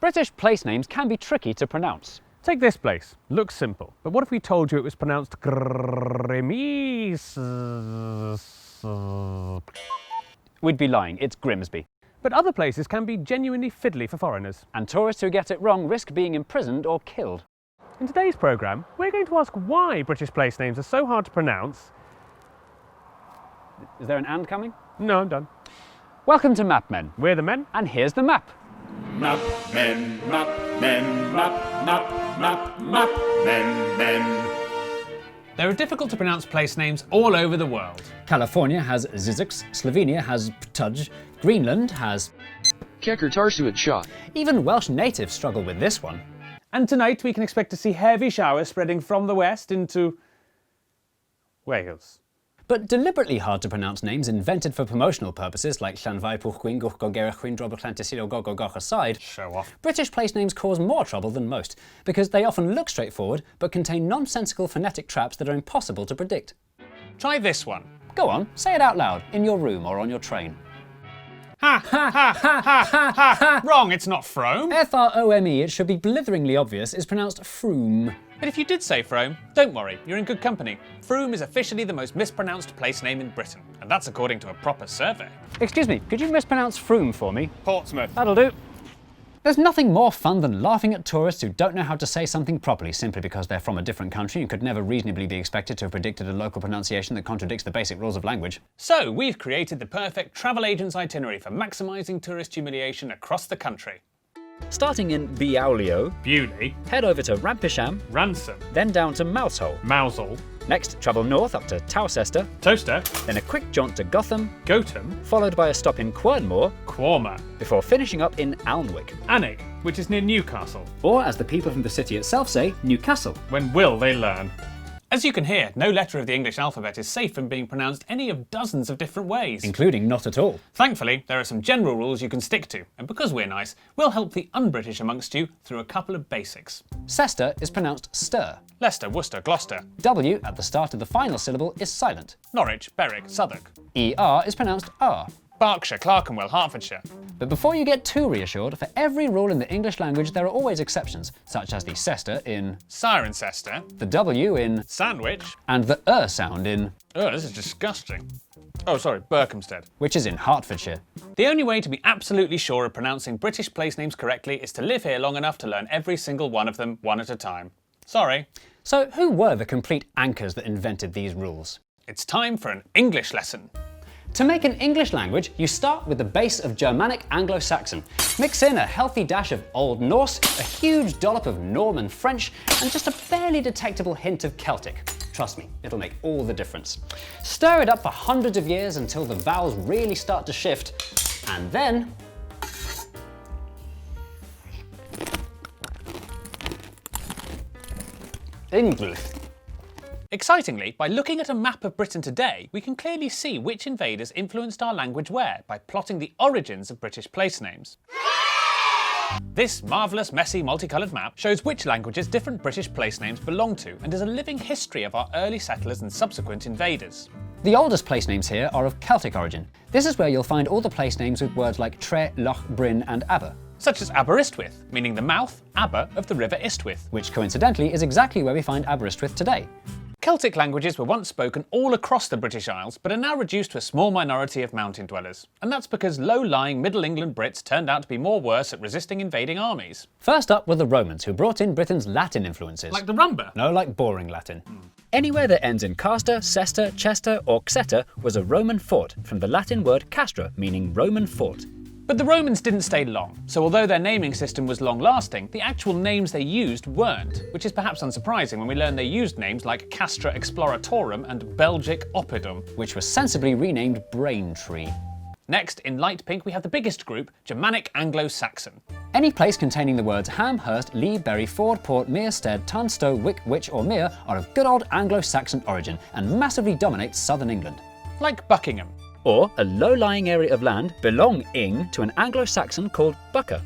British place names can be tricky to pronounce. Take this place. Looks simple. But what if we told you it was pronounced Grimmies? We'd be lying, it's Grimsby. But other places can be genuinely fiddly for foreigners. And tourists who get it wrong risk being imprisoned or killed. In today's programme, we're going to ask why British place names are so hard to pronounce. Is there an and coming? No, I'm done. Welcome to Map Men. We're the men. And here's the map. Map men, map men, map men. There are difficult to pronounce place names all over the world. California has Zizix, Slovenia has Ptuj, Greenland has... Kekertarsuit. Even Welsh natives struggle with this one. And tonight we can expect to see heavy showers spreading from the west into Wales. But deliberately hard to pronounce names invented for promotional purposes like Llanfair Pwllgwyn Gwrgogera Drobr Llantysilio Gogogoch aside, Show off. British place names cause more trouble than most, because they often look straightforward but contain nonsensical phonetic traps that are impossible to predict. Try this one. Go on, say it out loud, in your room or on your train. Ha ha ha ha ha ha ha! Wrong, it's not Frome. Frome, it should be blitheringly obvious, is pronounced Froome. But if you did say Frome, don't worry, you're in good company. Frome is officially the most mispronounced place name in Britain, and that's according to a proper survey. Excuse me, could you mispronounce Froome for me? Portsmouth. That'll do. There's nothing more fun than laughing at tourists who don't know how to say something properly simply because they're from a different country and could never reasonably be expected to have predicted a local pronunciation that contradicts the basic rules of language. So, we've created the perfect travel agent's itinerary for maximising tourist humiliation across the country. Starting in Biaulio, Bewley, head over to Rampisham, Ransom, then down to Mousehole. Mousehole, Next, travel north up to Towcester, Toaster, then a quick jaunt to Gotham, Gotham, followed by a stop in Quernmore, Quorma, before finishing up in Alnwick. Alnwick, which is near Newcastle. Or, as the people from the city itself say, Newcastle. When will they learn? As you can hear, no letter of the English alphabet is safe from being pronounced any of dozens of different ways. Including not at all. Thankfully, there are some general rules you can stick to, and because we're nice, we'll help the un-British amongst you through a couple of basics. Cester is pronounced stir. Leicester, Worcester, Gloucester. W at the start of the final syllable is silent. Norwich, Berwick, Southwark. ER is pronounced R. Berkshire, Clerkenwell, Hertfordshire. But before you get too reassured, for every rule in the English language there are always exceptions, such as the cester in, Cirencester, the W in, Sandwich. and the sound in, Oh, this is disgusting. Oh, sorry, Berkhamsted. which is in Hertfordshire. The only way to be absolutely sure of pronouncing British place names correctly is to live here long enough to learn every single one of them, one at a time. Sorry. So who were the complete anchors that invented these rules? It's time for an English lesson. To make an English language, you start with the base of Germanic Anglo-Saxon. Mix in a healthy dash of Old Norse, a huge dollop of Norman French, and just a barely detectable hint of Celtic. Trust me, it'll make all the difference. Stir it up for hundreds of years until the vowels really start to shift, and then... English. Excitingly, by looking at a map of Britain today, we can clearly see which invaders influenced our language where by plotting the origins of British place names. This marvellous, messy, multicoloured map shows which languages different British place names belong to and is a living history of our early settlers and subsequent invaders. The oldest place names here are of Celtic origin. This is where you'll find all the place names with words like Tre, Loch, Bryn and Aber, Such as Aberystwyth, meaning the mouth, Aber, of the River Istwyth. which coincidentally is exactly where we find Aberystwyth today. Celtic languages were once spoken all across the British Isles, but are now reduced to a small minority of mountain dwellers. And that's because low-lying Middle England Brits turned out to be more worse at resisting invading armies. First up were the Romans, who brought in Britain's Latin influences. Like the rumba. No, like boring Latin. Anywhere that ends in castor, cester, chester or xeter was a Roman fort, from the Latin word castra, meaning Roman fort. But the Romans didn't stay long, so although their naming system was long-lasting, the actual names they used weren't, which is perhaps unsurprising when we learn they used names like Castra Exploratorum and Belgic Oppidum. Which was sensibly renamed Braintree. Next, in light pink, we have the biggest group, Germanic Anglo-Saxon. Any place containing the words Ham, Hurst, Lee, Bury, Ford, Port, Mere, Stead, Tunstall, Wick, Witch or Mere are of good old Anglo-Saxon origin and massively dominate southern England. Like Buckingham. Or a low-lying area of land belonging to an Anglo-Saxon called Bucca.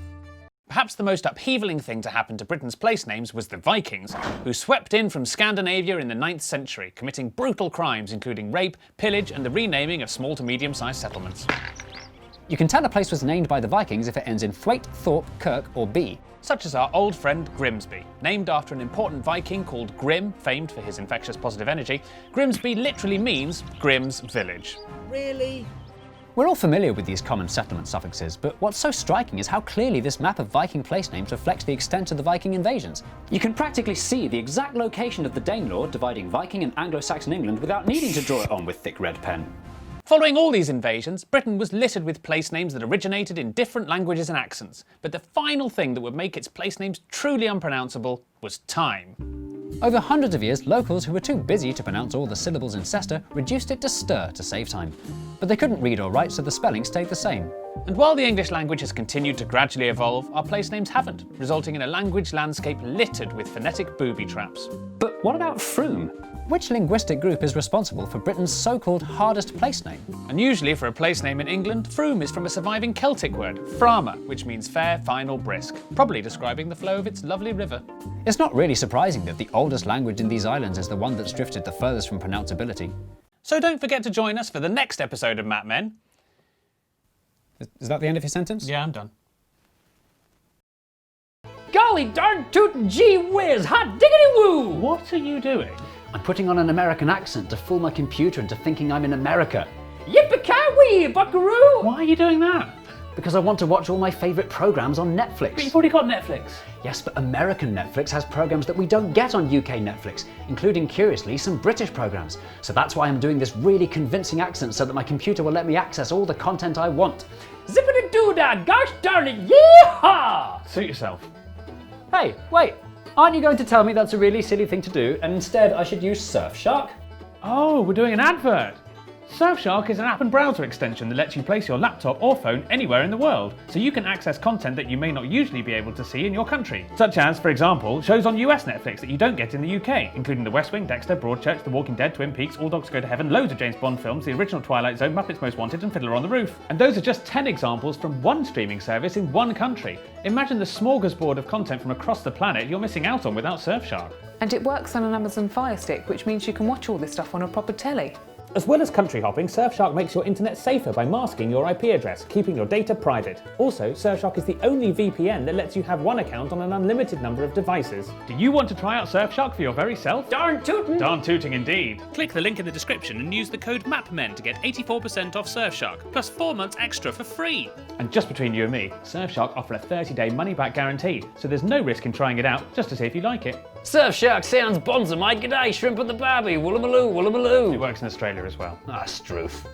Perhaps the most upheavaling thing to happen to Britain's place names was the Vikings, who swept in from Scandinavia in the 9th century, committing brutal crimes including rape, pillage and the renaming of small to medium-sized settlements. You can tell a place was named by the Vikings if it ends in Thwaite, Thorpe, Kirk, or B. Such as our old friend Grimsby. Named after an important Viking called Grim, famed for his infectious positive energy, Grimsby literally means Grimm's village. Really? We're all familiar with these common settlement suffixes, but what's so striking is how clearly this map of Viking place names reflects the extent of the Viking invasions. You can practically see the exact location of the Danelaw dividing Viking and Anglo-Saxon England without needing to draw it on with thick red pen. Following all these invasions, Britain was littered with place names that originated in different languages and accents, but the final thing that would make its place names truly unpronounceable was time. Over hundreds of years, locals who were too busy to pronounce all the syllables in Cester reduced it to stir to save time. But they couldn't read or write, so the spelling stayed the same. And while the English language has continued to gradually evolve, our place names haven't, resulting in a language landscape littered with phonetic booby traps. But what about Frome? Which linguistic group is responsible for Britain's so-called hardest place name? Unusually for a place name in England, Frome is from a surviving Celtic word, frama, which means fair, fine or brisk, probably describing the flow of its lovely river. It's not really surprising that the oldest language in these islands is the one that's drifted the furthest from pronounceability. So don't forget to join us for the next episode of Map Men. Is that the end of your sentence? Yeah, I'm done. Golly darn tootin' gee whiz, hot diggity woo! What are you doing? I'm putting on an American accent to fool my computer into thinking I'm in America. Yippee-ki-wee, buckaroo! Why are you doing that? Because I want to watch all my favourite programmes on Netflix. But you've already got Netflix. Yes, but American Netflix has programmes that we don't get on UK Netflix, including, curiously, some British programmes. So that's why I'm doing this really convincing accent so that my computer will let me access all the content I want. Zippity-doo-dah, gosh darn it, yeehaw! Suit yourself. Hey, wait, aren't you going to tell me that's a really silly thing to do and instead I should use Surfshark? Oh, we're doing an advert. Surfshark is an app and browser extension that lets you place your laptop or phone anywhere in the world, so you can access content that you may not usually be able to see in your country. Such as, for example, shows on US Netflix that you don't get in the UK, including The West Wing, Dexter, Broadchurch, The Walking Dead, Twin Peaks, All Dogs Go to Heaven, loads of James Bond films, the original Twilight Zone, Muppets Most Wanted and Fiddler on the Roof. And those are just 10 examples from one streaming service in one country. Imagine the smorgasbord of content from across the planet you're missing out on without Surfshark. And it works on an Amazon Fire Stick, which means you can watch all this stuff on a proper telly. As well as country hopping, Surfshark makes your internet safer by masking your IP address, keeping your data private. Also, Surfshark is the only VPN that lets you have one account on an unlimited number of devices. Do you want to try out Surfshark for your very self? Darn tootin'! Darn tooting indeed. Click the link in the description and use the code MAPMEN to get 84% off Surfshark, plus 4 months extra for free. And just between you and me, Surfshark offer a 30-day money-back guaranteed, so there's no risk in trying it out, just to see if you like it. Surfshark sounds bonza, mate. G'day, shrimp at the barbie. Woollamaloo, woollamaloo. It works in Australia as well. Ah, stroof.